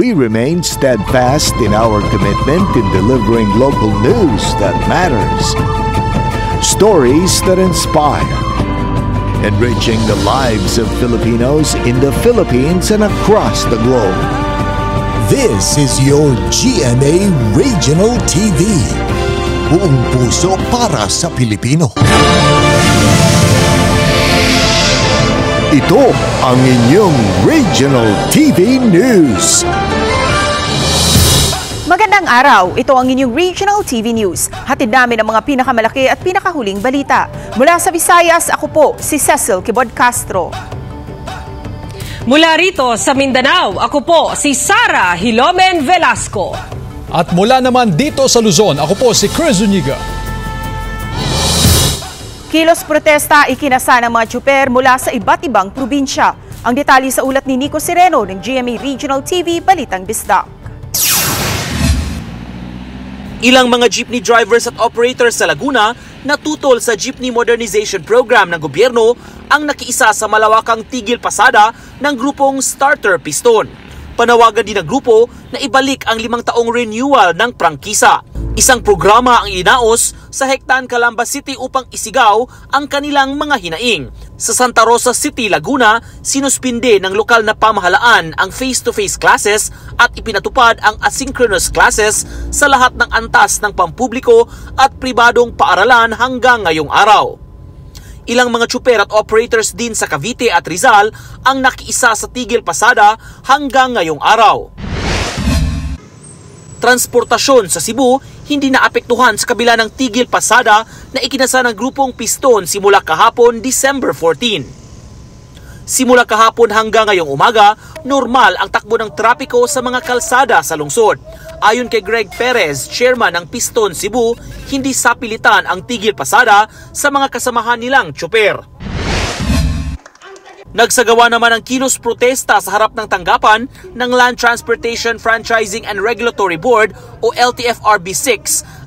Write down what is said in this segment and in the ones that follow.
we remain steadfast in our commitment in delivering local news that matters. Stories that inspire. Enriching the lives of Filipinos in the Philippines and across the globe. This is your GMA Regional TV. Buong puso para sa Pilipino. Ito ang inyong Regional TV News. Magandang araw, ito ang inyong Regional TV News. Hatid namin ang mga pinakamalaki at pinakahuling balita. Mula sa Visayas, ako po si Cecil Kibod Castro. Mula rito sa Mindanao, ako po si Sara Hilomen Velasco. At mula naman dito sa Luzon, ako po si Chris Zuniga. Kilos protesta ikinasa ng mga tsuper mula sa iba't ibang probinsya. Ang detalye sa ulat ni Nico Sereno ng GMA Regional TV, Balitang Bisdak. Ilang mga jeepney drivers at operators sa Laguna na tutol sa jeepney modernization program ng gobyerno ang nakiisa sa malawakang tigil pasada ng grupong Starter Piston. Panawagan din ng grupo na ibalik ang 5 taong renewal ng prangkisa. Isang programa ang inaos sa Hectan, Calamba City upang isigaw ang kanilang mga hinaing. Sa Santa Rosa City, Laguna, sinuspinde ng lokal na pamahalaan ang face-to-face classes at ipinatupad ang asynchronous classes sa lahat ng antas ng pampubliko at pribadong paaralan hanggang ngayong araw. Ilang mga tsuper at operators din sa Cavite at Rizal ang nakiisa sa tigil pasada hanggang ngayong araw. Transportasyon sa Cebu hindi naapektuhan sa kabila ng tigil pasada na ikinasa ng grupong Piston simula kahapon December 14. Simula kahapon hanggang ngayong umaga, normal ang takbo ng trapiko sa mga kalsada sa lungsod. Ayon kay Greg Perez, chairman ng Piston Cebu, hindi sapilitan ang tigil pasada sa mga kasamahan nilang tsuper. Nagsagawa naman ng kilos protesta sa harap ng tanggapan ng Land Transportation Franchising and Regulatory Board o LTFRB-6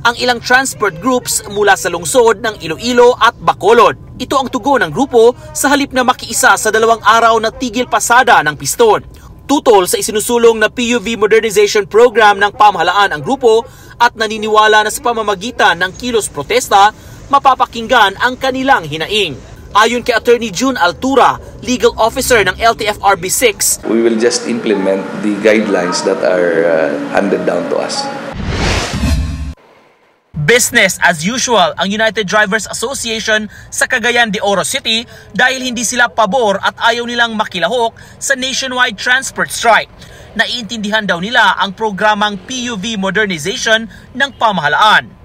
ang ilang transport groups mula sa lungsod ng Iloilo at Bacolod. Ito ang tugon ng grupo sa halip na makiisa sa 2 araw na tigil pasada ng Piston. Tutol sa isinusulong na PUV modernization program ng pamahalaan ang grupo at naniniwala na sa pamamagitan ng kilos protesta, mapapakinggan ang kanilang hinaing. Ayon kay Attorney June Altura, Legal Officer ng LTFRB-6, we will just implement the guidelines that are handed down to us. Business as usual ang United Drivers Association sa Cagayan de Oro City dahil hindi sila pabor at ayaw nilang makilahok sa nationwide transport strike. Naiintindihan daw nila ang programang PUV modernization ng pamahalaan.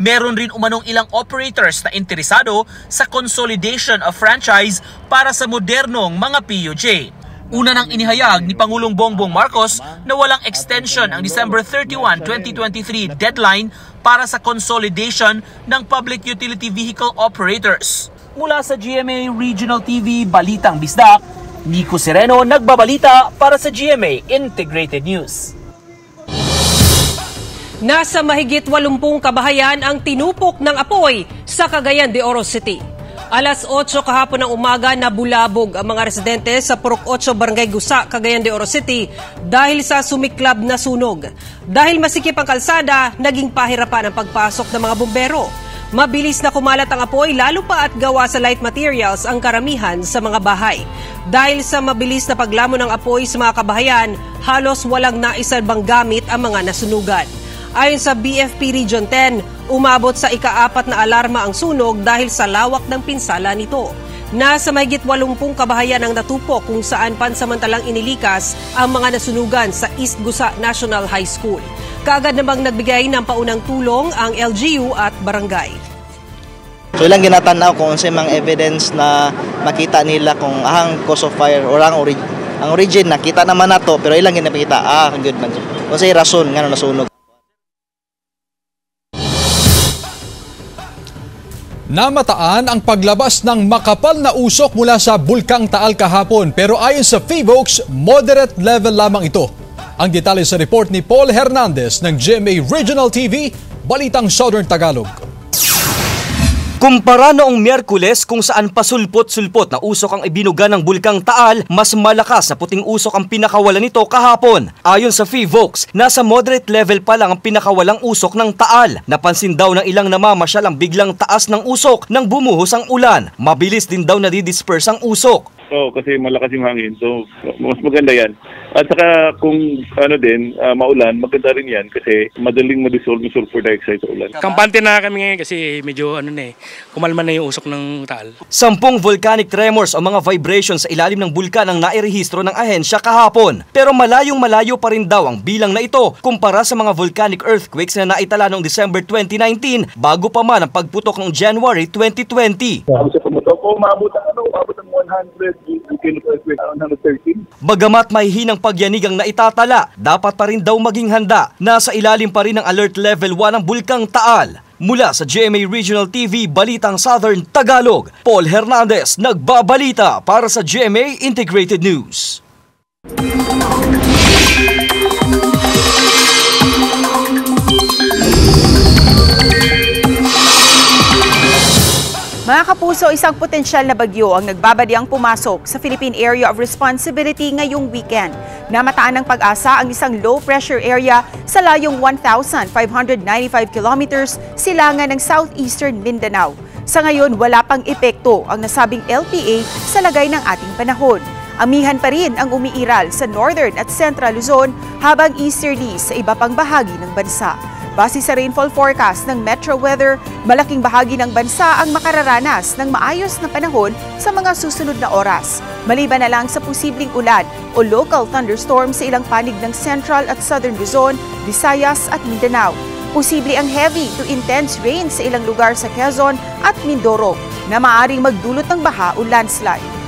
Meron rin umanong ilang operators na interesado sa consolidation of franchise para sa modernong mga PUJ. Una nang inihayag ni Pangulong Bongbong Marcos na walang extension ang December 31, 2023 deadline para sa consolidation ng public utility vehicle operators. Mula sa GMA Regional TV, Balitang Bisdak, Nico Sereno nagbabalita para sa GMA Integrated News. Nasa mahigit 80 kabahayan ang tinupok ng apoy sa Cagayan de Oro City. Alas 8 kahapon ng umaga nabulabog ang mga residente sa Purok 8 Barangay Gusa, Cagayan de Oro City dahil sa sumiklab na sunog. Dahil masikip ang kalsada, naging pahirapan ang pagpasok ng mga bumbero. Mabilis na kumalat ang apoy lalo pa at gawa sa light materials ang karamihan sa mga bahay. Dahil sa mabilis na paglamon ng apoy sa mga kabahayan, halos walang naisabang gamit ang mga nasunugan. Ayon sa BFP Region 10, umabot sa ika-4 na alarma ang sunog dahil sa lawak ng pinsala nito. Nasa mahigit 80 kabahayan ang natupok kung saan pansamantalang inilikas ang mga nasunugan sa East Gusa National High School. Kaagad namang nagbigay ng paunang tulong ang LGU at barangay. So ilang ginatanaw kung sa mga evidence na makita nila kung ang cause of fire or ang origin nakita naman nato pero ilang ginapakita good man. Kung sa rason ngano nasunog. Namataan ang paglabas ng makapal na usok mula sa Bulkang Taal kahapon pero ayon sa PHIVOLCS, moderate level lamang ito. Ang detalye sa report ni Paul Hernandez ng GMA Regional TV, Balitang Southern Tagalog. Kumpara noong Miyerkules kung saan pasulpot-sulpot na usok ang ibinuga ng Bulkang Taal, mas malakas na puting usok ang pinakawalan nito kahapon. Ayon sa PHIVOLCS, nasa moderate level pa lang ang pinakawalang usok ng Taal. Napansin daw ng ilang namamasyal ang biglang taas ng usok nang bumuhos ang ulan. Mabilis din daw nadidisperse ang usok. Kasi malakas yung hangin. So, mas maganda yan. At saka kung maulan, maganda rin yan kasi madaling ma-dissolve yung sulfur dioxide sa ulan. Kampante na kami ngayon kasi medyo kumalma na yung usok ng Taal. 10 volcanic tremors o mga vibrations sa ilalim ng bulkan ang nairehistro ng ahensya kahapon. Pero malayong-malayo pa rin daw ang bilang na ito kumpara sa mga volcanic earthquakes na naitala noong December 2019 bago pa man ang pagputok ng January 2020. Umabot ang 100 kilo earthquake, 113. Bagamat may hinang pagyanig ang naitatala, dapat pa rin daw maging handa. Nasa ilalim pa rin ng Alert Level 1 ang Bulkang Taal. Mula sa GMA Regional TV, Balitang Southern Tagalog, Paul Hernandez nagbabalita para sa GMA Integrated News. Mga kapuso, isang potensyal na bagyo ang nagbabadyang pumasok sa Philippine Area of Responsibility ngayong weekend. Namataan ng pag-asa ang isang low-pressure area sa layong 1,595 kilometers silangan ng southeastern Mindanao. Sa ngayon, wala pang epekto ang nasabing LPA sa lagay ng ating panahon. Amihan pa rin ang umiiral sa northern at central Luzon habang easterly sa iba pang bahagi ng bansa. Base sa rainfall forecast ng Metro Weather, malaking bahagi ng bansa ang makararanas ng maayos na panahon sa mga susunod na oras. Maliban na lang sa posibleng ulan o local thunderstorm sa ilang panig ng Central at Southern Luzon, Visayas at Mindanao. Posible ang heavy to intense rain sa ilang lugar sa Quezon at Mindoro na maaaring magdulot ng baha o landslide.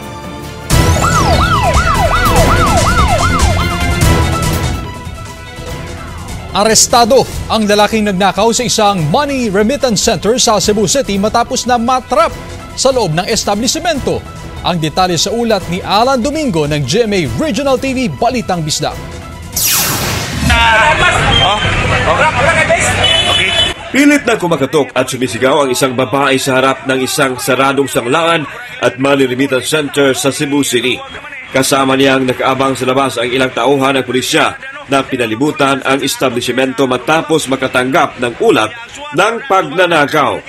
Arestado ang lalaking nagnakaw sa isang money remittance center sa Cebu City matapos na matrap sa loob ng establisimento. Ang detalye sa ulat ni Alan Domingo ng GMA Regional TV Balitang Bisdak. Pilit na kumakatok at sumisigaw ang isang babae sa harap ng isang saradong sanglaan at money remittance center sa Cebu City. Kasama niyang nakaabang sa labas ang ilang tauhan ng pulisya na pinalibutan ang establishmento matapos makatanggap ng ulat ng pagnanakaw.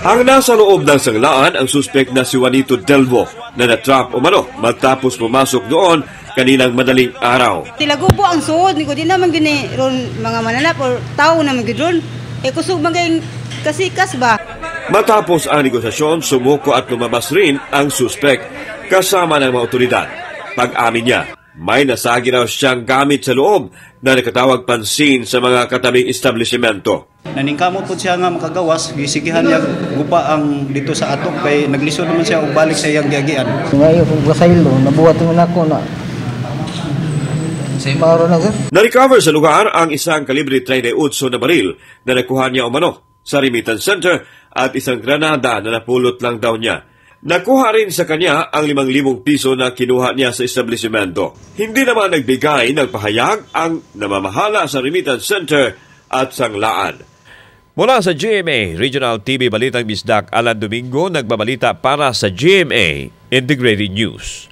Ang nasa loob ng sanglaan ang suspect na si Juanito Delvo na natrap umano matapos pumasok doon kaninang madaling araw. Tilagubo ang suod, di naman gini ron mga mananap o tao naman gidron. Kusog maging kasikas ba? Matapos ang negosasyon, sumuko at lumabas rin ang suspect kasama ng mga otoridad. Pag-amin niya, may nasagi raw siyang gamit sa loob na nakatawag pansin sa mga katabing establishmento. Naningkamot po siya nga makagawas, gisigihan niya gupa ang dito sa atok kay naglisod naman siya ug balik sa iyang giagian. Ngayon kung gasaylo, nabuhat naman ako na na-recover sa lugar ang isang kalibre 38 na baril na nakuha niya umano sa remittance center at isang granada na napulot lang daw niya. Nakuha rin sa kanya ang 5,000 piso na kinuha niya sa establishmento. Hindi naman nagbigay ng pahayag ang namamahala sa remittance center at sanglaan. Mula sa GMA Regional TV Balitang Bisdak, Alan Domingo nagbabalita para sa GMA Integrated News.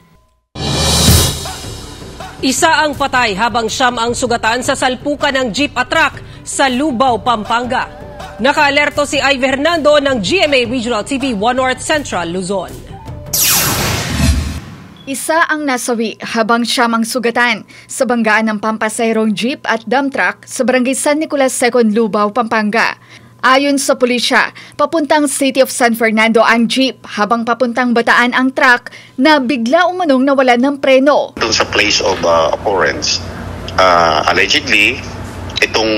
Isa ang patay habang siyam ang sugatan sa salpukan ng jeep at truck sa Lubao, Pampanga. Nakaalerto si Ivy Hernando ng GMA Regional TV 1 North Central, Luzon. Isa ang nasawi habang siyam ang sugatan sa banggaan ng pampasayrong jeep at dump truck sa Barangay San Nicolas 2, Lubao, Pampanga. Ayon sa pulisya, papuntang City of San Fernando ang jeep habang papuntang Bataan ang truck na bigla umanong nawalan ng preno. Doon sa place of occurrence, allegedly, itong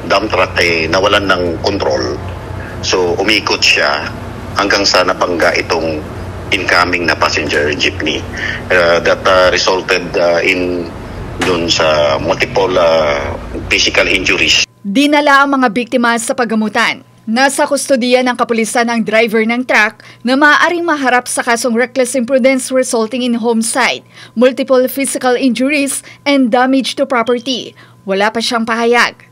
dump truck ay nawalan ng control. So umikot siya hanggang sa napangga itong incoming na passenger jeepney. That resulted in doon sa multiple physical injuries. Dinala ang mga biktima sa paggamutan. Nasa kustodiya ng kapulisan ang driver ng truck na maaaring maharap sa kasong reckless imprudence resulting in homicide, multiple physical injuries, and damage to property. Wala pa siyang pahayag.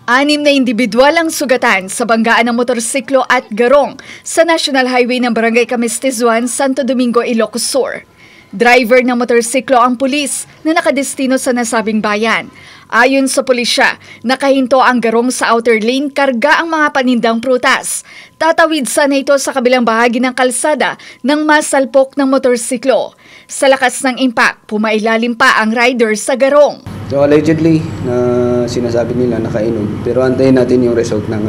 6 na individual ang sugatan sa banggaan ng motorsiklo at garong sa National Highway ng Barangay Camistizuan, Santo Domingo, Ilocos Sur. Driver ng motorsiklo ang pulis na nakadestino sa nasabing bayan. Ayon sa pulisya, nakahinto ang garong sa outer lane karga ang mga panindang prutas. Tatawid sana ito sa kabilang bahagi ng kalsada nang masalpok ng motorsiklo. Sa lakas ng impact, pumailalim pa ang rider sa garong. So allegedly, sinasabi nila nakainom, pero antayin natin yung result ng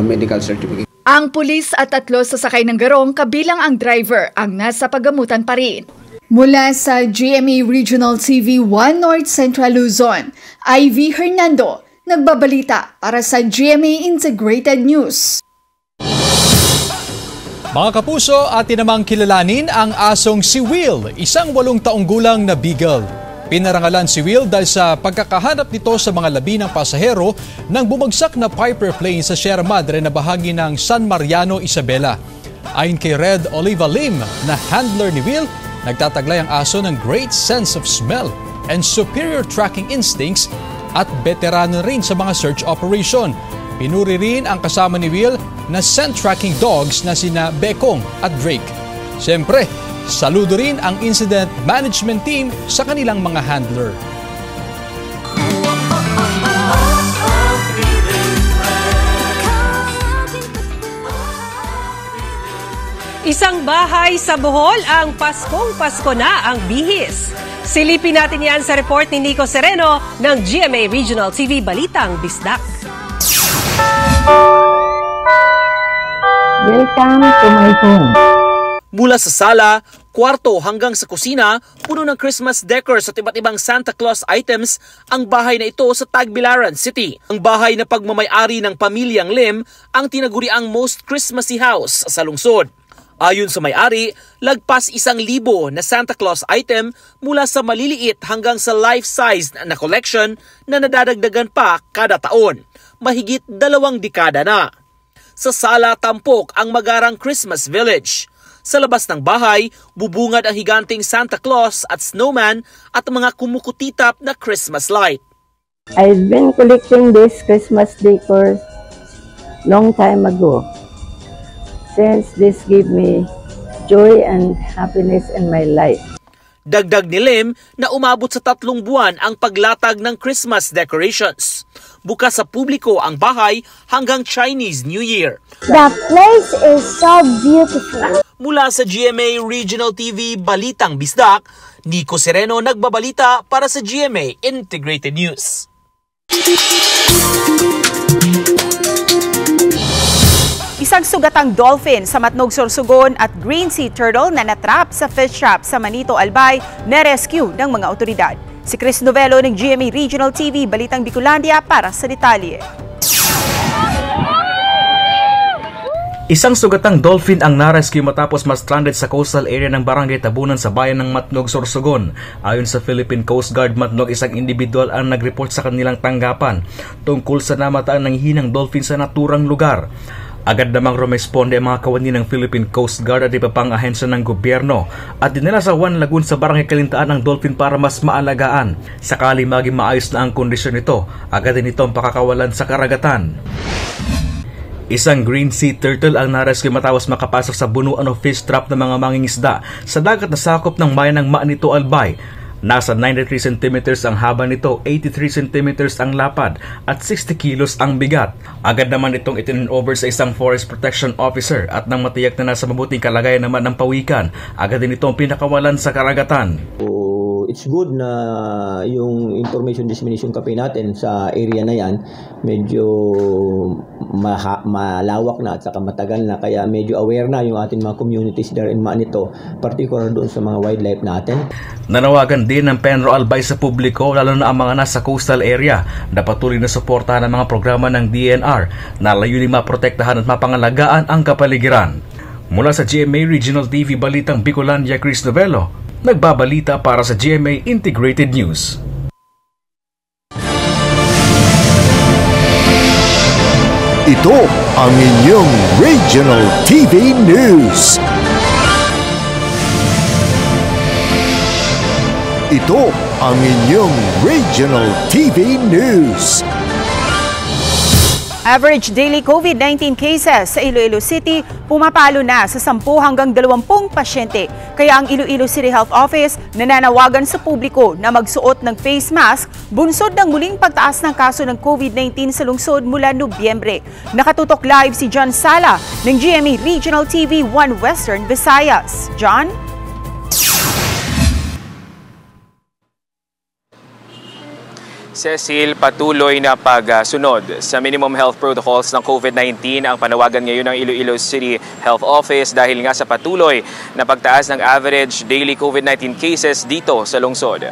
medical certificate. Ang pulis at 3 sasakay ng garong kabilang ang driver ang nasa paggamutan pa rin. Mula sa GMA Regional TV 1 North Central Luzon, Ivy Hernando, nagbabalita para sa GMA Integrated News. Mga kapuso, atin namang kilalanin ang asong si Will, isang 8 taong gulang na beagle. Pinarangalan si Will dahil sa pagkakahanap nito sa mga labi ng pasahero ng bumagsak na Piper plane sa Sierra Madre na bahagi ng San Mariano, Isabela. Ayon kay Red Oliva Lim na handler ni Will, nagtataglay ang aso ng great sense of smell and superior tracking instincts at veterano rin sa mga search operation. Pinuri rin ang kasama ni Will na scent tracking dogs na sina Bekong at Drake. Siyempre, saludo rin ang incident management team sa kanilang mga handler. Isang bahay sa Bohol, ang Paskong Pasko na ang bihis. Silipin natin yan sa report ni Nico Sereno ng GMA Regional TV Balitang Bisdak. Welcome to my home. Mula sa sala, kwarto hanggang sa kusina, puno ng Christmas decors at iba't ibang Santa Claus items ang bahay na ito sa Tagbilaran City. Ang bahay na pagmamay-ari ng pamilyang Lim ang tinaguriang most Christmassy house sa lungsod. Ayon sa may-ari, lagpas 1,000 na Santa Claus item mula sa maliliit hanggang sa life-size na collection na nadadagdagan pa kada taon. Mahigit 2 dekada na. Sa sala tampok ang magarang Christmas Village. Sa labas ng bahay, bubungad ang higanting Santa Claus at snowman at mga kumukutitap na Christmas light. I've been collecting this Christmas decor long time ago. Since this gave me joy and happiness in my life. Dagdag ni Lim na umabot sa 3 buwan ang paglatag ng Christmas decorations. Bukas sa publiko ang bahay hanggang Chinese New Year. The place is so beautiful. Mula sa GMA Regional TV Balitang Bisdak, Nico Sereno nagbabalita para sa GMA Integrated News. Isang sugatang dolphin sa Matnog, Sorsogon at green sea turtle na natrap sa fish trap sa Manito, Albay na rescue ng mga otoridad. Si Chris Novelo ng GMA Regional TV Balitang Bicolandia para sa detalye. Isang sugatang dolphin ang narescue matapos ma-stranded sa coastal area ng Barangay Tabunan sa bayan ng Matnog, Sorsogon. Ayon sa Philippine Coast Guard, Matnog, isang individual ang nag-report sa kanilang tanggapan tungkol sa namataan ng hinang dolphin sa naturang lugar. Agad namang rumesponde ang mga kawani ng Philippine Coast Guard at iba pang ahensya ng gobyerno at dinala sa Juan Lagoon sa Barangay Kalintaan ang dolphin para mas maalagaan. Sakali maging maayos na ang kondisyon nito, agad din itong pakakawalan sa karagatan. Isang green sea turtle ang narescue matapos makapasok sa bunuan o fish trap ng mga mangingisda sa dagat na sakop ng bayan ng Manito, Albay. Nasa 93 cm ang haba nito, 83 cm ang lapad at 60 kilos ang bigat. Agad naman itong itin-over sa isang forest protection officer at nang matiyak na nasa mabuting kalagayan naman ng pawikan, agad din itong pinakawalan sa karagatan. It's good na yung information dissemination campaign natin sa area na yan medyo malawak na at saka matagal na, kaya medyo aware na yung ating mga communities there in Manito, particular doon sa mga wildlife natin. Nanawagan din ng Penro Albay sa publiko, lalo na ang mga nasa coastal area, na patuloy na suportahan ang mga programa ng DNR na layuning maprotektahan at mapangalagaan ang kapaligiran. Mula sa GMA Regional TV Balitang Bicolandia, Chris Novelo, nagbabalita para sa GMA Integrated News. Ito ang inyong Regional TV News. Ito ang inyong Regional TV News. Average daily COVID-19 cases sa Iloilo City pumapalo na sa 10 hanggang 20 pasyente. Kaya ang Iloilo City Health Office nananawagan sa publiko na magsuot ng face mask bunsod ng muling pagtaas ng kaso ng COVID-19 sa lungsod mula Nobyembre. Nakatutok live si John Sala ng GMA Regional TV 1 Western Visayas. John? Cecil, patuloy na pagsunod sa minimum health protocols ng COVID-19 ang panawagan ngayon ng Iloilo City Health Office dahil nga sa patuloy na pagtaas ng average daily COVID-19 cases dito sa lungsod.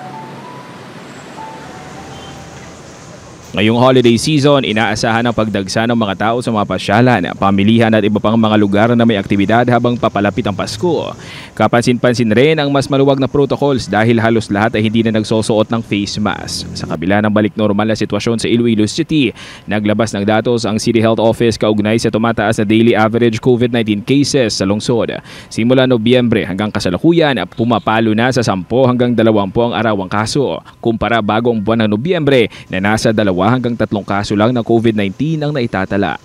Ngayong holiday season, inaasahan ang pagdagsa ng mga tao sa mga pasyalan, pamilihan at iba pang mga lugar na may aktibidad habang papalapit ang Pasko. Kapansin-pansin rin ang mas maluwag na protocols dahil halos lahat ay hindi na nagsusuot ng face mask. Sa kabila ng balik normal na sitwasyon sa Iloilo City, naglabas ng datos ang City Health Office kaugnay sa tumataas na daily average COVID-19 cases sa lungsod. Simula Nobyembre hanggang kasalukuyan, pumapalo na sa 10 hanggang 20 ang arawang kaso. Kumpara bagong buwan ng Nobyembre na nasa 2 hanggang 3 kaso lang ng COVID-19 ang naitatala.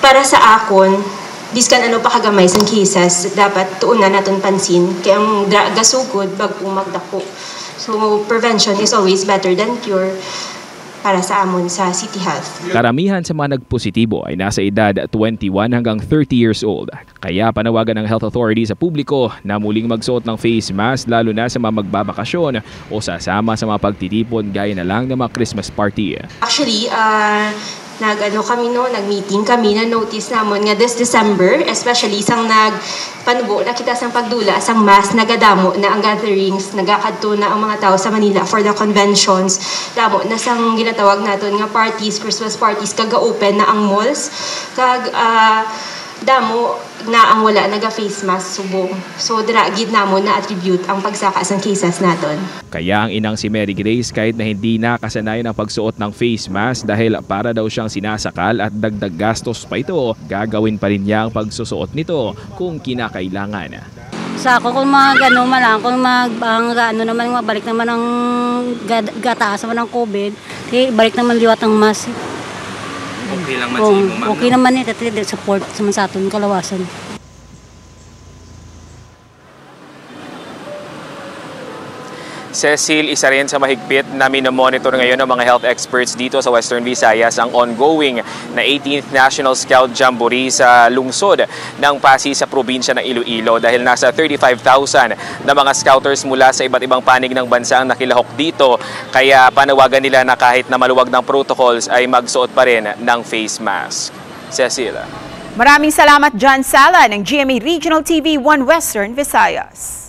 Para sa akon, biskan ano pa kagamay sa cases, dapat tuon na natin pansin. Kaya ang gasugod, bago magdako. So, prevention is always better than cure para sa amon sa City Health. Karamihan sa mga nagpositibo ay nasa edad 21 hanggang 30 years old. Kaya panawagan ng health authority sa publiko na muling magsuot ng face mask lalo na sa mga magbabakasyon o sasama sa mga pagtitipon gaya na lang ng mga Christmas party. Actually, nag-meeting kami na notice namon nga this December, especially isang nagpanubo, nakita sang pagdula, sang mass, nagadamo na ang gatherings, nagakadto na ang mga tao sa Manila for the conventions. Damo na sang ginatawag naton nga parties, Christmas parties, kaga-open na ang malls, damo na ang wala naga-face mask subong. So, diragid namon na attribute ang pagsakas ng cases naton. Kaya ang inang si Mary Grace kahit na hindi nakasanayan ang pagsuot ng face mask dahil para daw siyang sinasakal at dagdag gastos pa ito, gagawin pa rin niya ang pagsusuot nito kung kinakailangan. Sa ako kung mag-ano man lang, kung naman mabalik naman ang gataas naman ng COVID, balik naman liwat ang mask. Okay lang man sa imo, ma'am. Okay naman ito, support sa aton kalawasan. Cecil, isa rin sa mahigpit na minomonitor ngayon ng mga health experts dito sa Western Visayas ang ongoing na 18th National Scout Jamboree sa lungsod ng Pasig sa probinsya ng Iloilo dahil nasa 35,000 na mga scouters mula sa iba't ibang panig ng bansa ang nakilahok dito. Kaya panawagan nila na kahit na maluwag ng protocols ay magsuot pa rin ng face mask. Cecil. Maraming salamat John Sala ng GMA Regional TV 1 Western Visayas.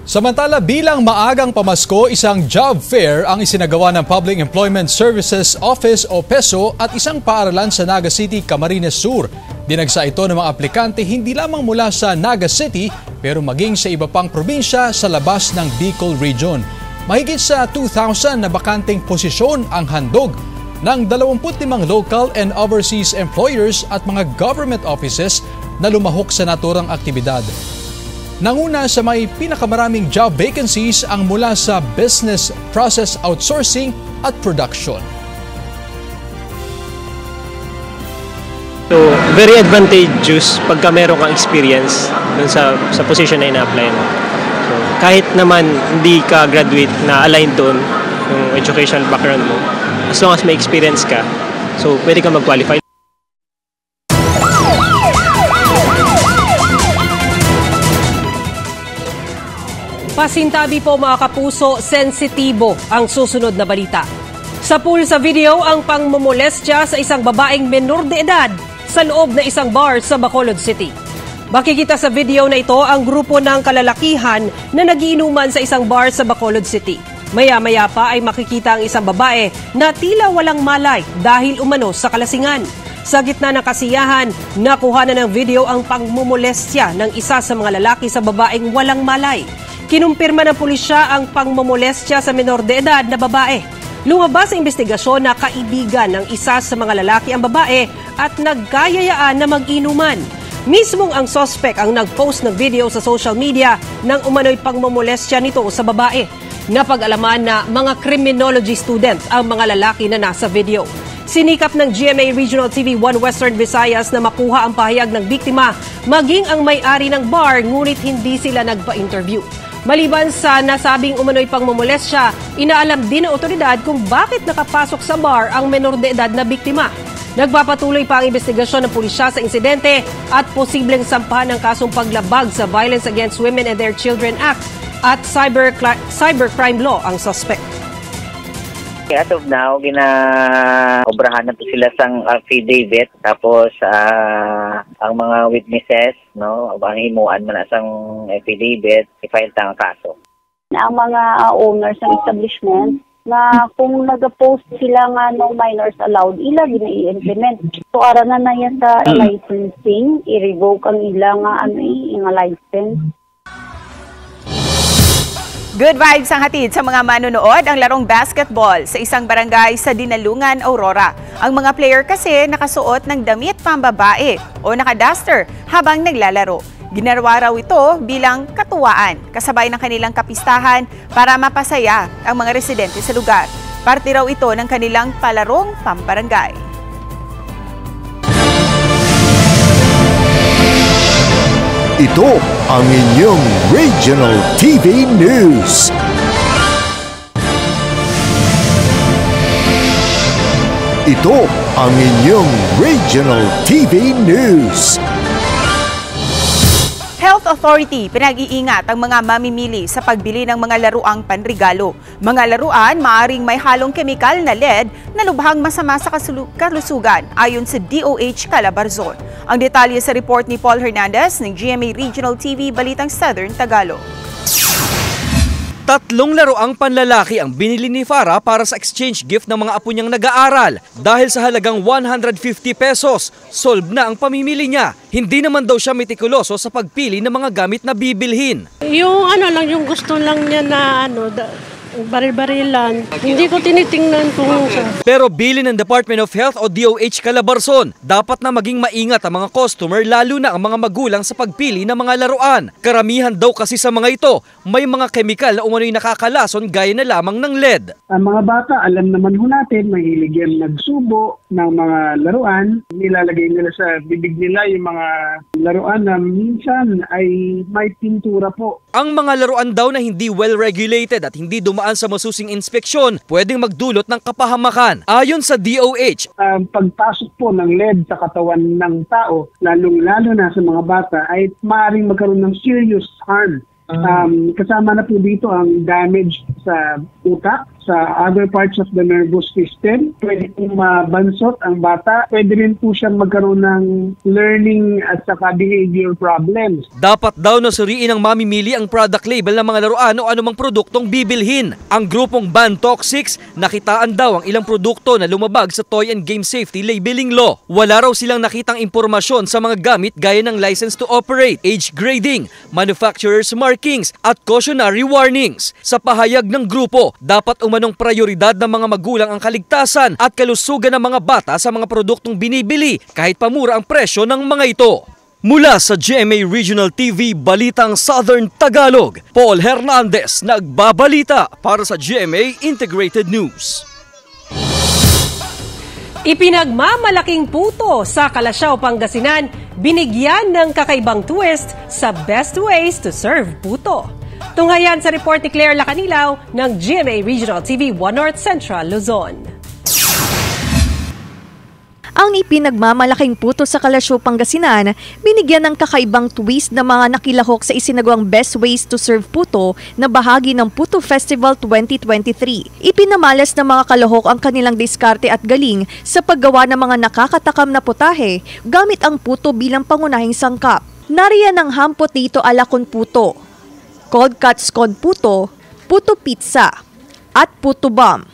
Samantala, bilang maagang pamasko, isang job fair ang isinagawa ng Public Employment Services Office o PESO at isang paaralan sa Naga City, Camarines Sur. Dinagsa ito ng mga aplikante hindi lamang mula sa Naga City pero maging sa iba pang probinsya sa labas ng Bicol Region. Mahigit sa 2,000 na bakanteng posisyon ang handog ng 25 local and overseas employers at mga government offices na lumahok sa naturang aktibidad. Nanguna sa may pinakamaraming job vacancies ang mula sa business process outsourcing at production. So, very advantageous pagka meron kang experience dun sa position na ina-apply mo. So, kahit naman hindi ka graduate na aligned doon yung educational background mo, as long as may experience ka, so pwede ka mag-qualify. Pasintabi po mga kapuso, sensitibo ang susunod na balita. Sa pool sa video ang pangmomolestya sa isang babaeng menor de edad sa loob na isang bar sa Bacolod City. Makikita sa video na ito ang grupo ng kalalakihan na nagiinuman sa isang bar sa Bacolod City. Maya-maya pa ay makikita ang isang babae na tila walang malay dahil umano sa kalasingan. Sa gitna ng kasiyahan, nakuha na ng video ang pangmomolestya ng isa sa mga lalaki sa babaeng walang malay. Kinumpirma ng pulisya ang pangmomolestya sa menor de edad na babae. Lumabas sa investigasyon na kaibigan ng isa sa mga lalaki ang babae at nagkayayaan na mag-inuman. Mismong ang suspect ang nag-post ng video sa social media ng umano'y pangmomolestya nito sa babae. Napag-alaman na mga criminology students ang mga lalaki na nasa video. Sinikap ng GMA Regional TV 1 Western Visayas na makuha ang pahayag ng biktima, maging ang may-ari ng bar, ngunit hindi sila nagpa-interview. Maliban sa nasabing umano'y pangmomolestya, inaalam din ng otoridad kung bakit nakapasok sa bar ang menor de edad na biktima. Nagpapatuloy pa ang investigasyon ng pulisya sa insidente at posibleng sampahan ng kasong paglabag sa Violence Against Women and Their Children Act at cybercrime law ang suspect. As of now, gina-obrahan na sila sang affidavit, tapos ang mga witnesses, no, ang himuan man sang affidavit, i-file tang kaso. Ang mga owners ng establishment na kung nag-post sila nga no minors allowed, ila gina-i-implement. So aranan na yan sa licensing, i-revoke ang ila nga license. Good vibes ang hatid sa mga manonood ang larong basketball sa isang barangay sa Dinalungan, Aurora. Ang mga player kasi nakasuot ng damit pambabae o naka-duster habang naglalaro. Ginawa raw ito bilang katuwaan, kasabay ng kanilang kapistahan para mapasaya ang mga residente sa lugar. Parte raw ito ng kanilang palarong pambarangay. Ito ang inyong Regional TV News. Ito ang inyong Regional TV News. Health Authority pinag-iingat ang mga mamimili sa pagbili ng mga laruang panregalo. Mga laruan maaring may halong kemikal na lead na lubhang masama sa kalusugan ayon sa DOH Calabarzon. Ang detalye sa report ni Paul Hernandez ng GMA Regional TV Balitang Southern Tagalog. 3 laruang panlalaki ang binili ni Farah para sa exchange gift ng mga apo niyang nag-aaral. Dahil sa halagang 150 pesos, solve na ang pamimili niya. Hindi naman daw siya metikuloso sa pagpili ng mga gamit na bibilhin. Yung yung gusto lang niya na baril-barilan. Hindi ko tinitingnan kung Pero bilin ng Department of Health o DOH Calabarzon, dapat na maging maingat ang mga customer lalo na ang mga magulang sa pagpili ng mga laruan. Karamihan daw kasi sa mga ito, may mga kemikal na umano'y nakakalason gaya na lamang ng lead. Ang mga bata, alam naman ho natin, mahilig yan nagsubo ng mga laruan. Nilalagay nila sa bibig nila yung mga laruan na minsan ay may pintura po. Ang mga laruan daw na hindi well-regulated at hindi dumaan sa masusing inspeksyon, pwedeng magdulot ng kapahamakan. Ayon sa DOH, pagpasok po ng lead sa katawan ng tao, lalong-lalo na sa mga bata, ay maaaring magkaroon ng serious harm. Kasama na po dito ang damage sa utak, sa other parts of the nervous system. Pwede pong mabansot ang bata. Pwede rin po siyang magkaroon ng learning at saka behavior problems. Dapat daw na suriin ang mamimili ang product label ng mga laruan o anumang produktong bibilhin. Ang grupong Ban Toxics, nakitaan daw ang ilang produkto na lumabag sa Toy and Game Safety Labeling Law. Wala raw silang nakitang impormasyon sa mga gamit gaya ng license to operate, age grading, manufacturer's markings at cautionary warnings. Sa pahayag ng grupo, dapat umanong prioridad ng mga magulang ang kaligtasan at kalusugan ng mga bata sa mga produktong binibili kahit pamura ang presyo ng mga ito. Mula sa GMA Regional TV Balitang Southern Tagalog, Paul Hernandez nagbabalita para sa GMA Integrated News. Ipinagmamalaking puto sa Kalasyaw, Pangasinan, binigyan ng kakaibang twist sa best ways to serve puto. Tunghayan sa report ni Claire Lacanilaw ng GMA Regional TV 1 North Central, Luzon. Ang ipinagmamalaking puto sa Kalasyaw, Pangasinan, binigyan ng kakaibang twist na mga nakilahok sa isinagawang Best Ways to Serve Puto na bahagi ng Puto Festival 2023. Ipinamalas ng mga kalahok ang kanilang diskarte at galing sa paggawa ng mga nakakatakam na putahe gamit ang puto bilang pangunahing sangkap. Nariyan ang ham potato ala con puto, cold cuts con puto, puto pizza, at puto bomb.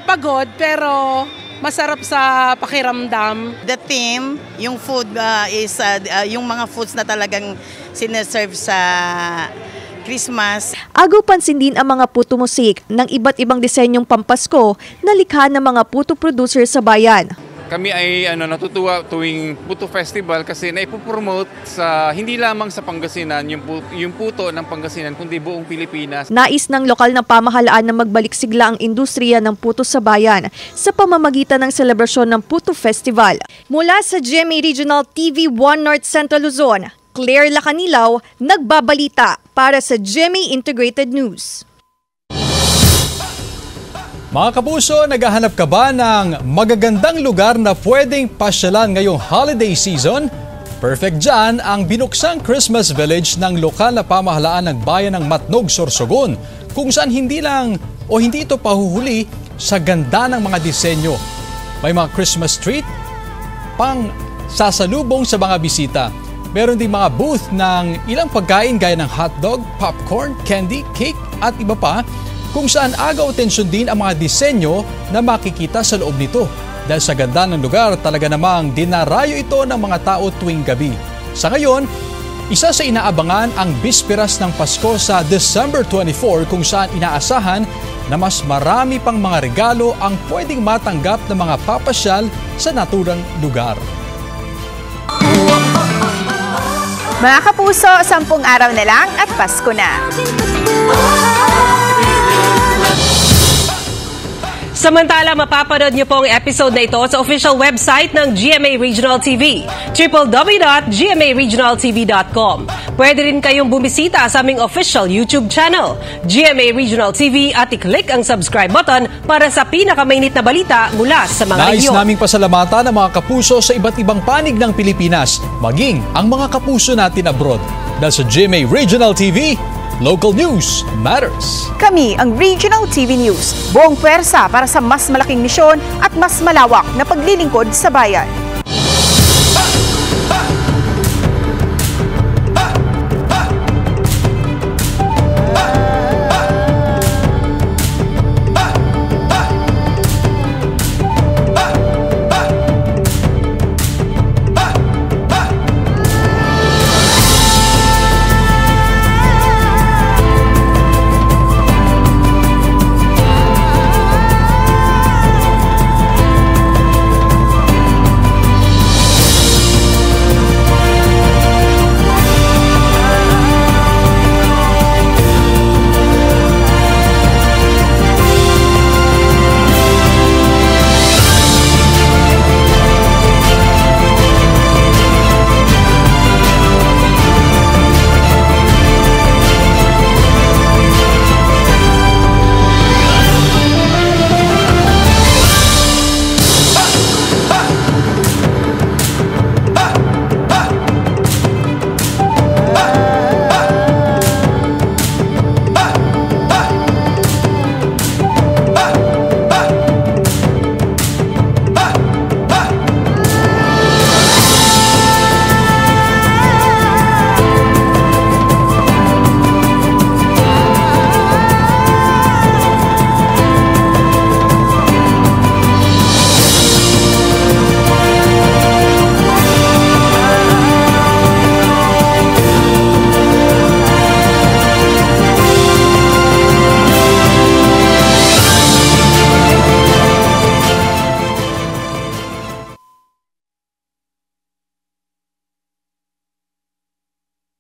Pagod pero masarap sa pakiramdam. The theme, yung food is yung mga foods na talagang sineserve sa Christmas. Agaw pansin din ang mga puto musik ng iba't ibang disenyong pampasko na likha ng mga puto producer sa bayan. kami ay natutuwa tuwing Puto Festival kasi naipopromote sa hindi lamang sa Pangasinan yung puto ng Pangasinan kundi buong Pilipinas. Nais ng lokal na pamahalaan na magbalik sigla ang industriya ng puto sa bayan sa pamamagitan ng selebrasyon ng Puto Festival. Mula sa GMA Regional TV 1 North Central Luzon, Claire Lacanilaw, nagbabalita para sa GMA Integrated News. Mga kapuso, naghahanap ka ba ng magagandang lugar na pwedeng pasyalan ngayong holiday season? Perfect dyan ang binuksang Christmas Village ng lokal na pamahalaan ng bayan ng Matnog, Sorsogon, kung saan hindi ito pahuhuli sa ganda ng mga disenyo. May mga Christmas treat pang sasalubong sa mga bisita. Meron ding mga booth ng ilang pagkain gaya ng hotdog, popcorn, candy, cake at iba pa, kung saan agaw-atensyon din ang mga disenyo na makikita sa loob nito. Dahil sa ganda ng lugar, talaga namang dinarayo ito ng mga tao tuwing gabi. Sa ngayon, isa sa inaabangan ang bisperas ng Pasko sa December 24 kung saan inaasahan na mas marami pang mga regalo ang pwedeng matanggap ng mga papasyal sa naturang lugar. Mga kapuso, 10 araw na lang at Pasko na. Samantala, mapapanood niyo po ang episode na ito sa official website ng GMA Regional TV, www.gmaregionaltv.com. Pwede rin kayong bumisita sa aming official YouTube channel, GMA Regional TV, at i-click ang subscribe button para sa pinakamainit na balita mula sa mga Nais rehiyon. naming pasalamatan ang mga kapuso sa iba't ibang panig ng Pilipinas, maging ang mga kapuso natin abroad. Dahil sa GMA Regional TV, local news matters. Kami ang Regional TV News, buong pwersa para sa mas malaking misyon at mas malawak na paglilingkod sa bayan.